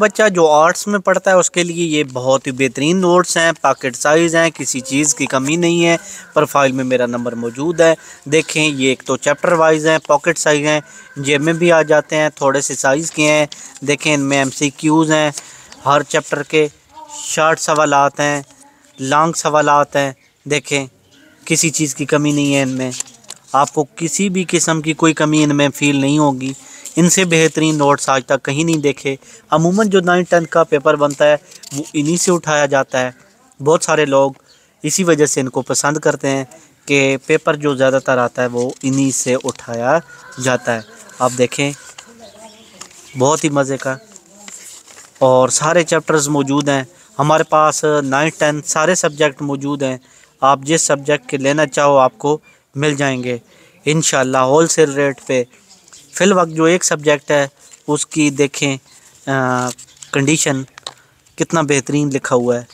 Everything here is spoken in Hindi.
बच्चा जो आर्ट्स में पढ़ता है उसके लिए ये बहुत ही बेहतरीन नोट्स हैं, पॉकेट साइज़ हैं, किसी चीज़ की कमी नहीं है। प्रोफाइल में मेरा नंबर मौजूद है। देखें, ये एक तो चैप्टर वाइज हैं, पॉकेट साइज़ हैं, जेब में भी आ जाते हैं, थोड़े से साइज़ के हैं। देखें, इनमें MCQs हैं, हर चैप्टर के शॉर्ट सवालात हैं, लॉन्ग सवालात हैं। देखें, किसी चीज़ की कमी नहीं है इनमें, आपको किसी भी किस्म की कोई कमी इनमें फ़ील नहीं होगी। इनसे बेहतरीन नोट्स आज तक कहीं नहीं देखे। अमूमन जो 9th-10th का पेपर बनता है वो इन्हीं से उठाया जाता है। बहुत सारे लोग इसी वजह से इनको पसंद करते हैं कि पेपर जो ज़्यादातर आता है वो इन्हीं से उठाया जाता है। आप देखें, बहुत ही मज़े का, और सारे चैप्टर्स मौजूद हैं हमारे पास। 9th-10th सारे सब्जेक्ट मौजूद हैं। आप जिस सब्जेक्ट के लेना चाहो आपको मिल जाएंगे इंशाल्लाह होल सेल रेट पे। फ़िल वक्त जो एक सब्जेक्ट है उसकी देखें कंडीशन कितना बेहतरीन लिखा हुआ है।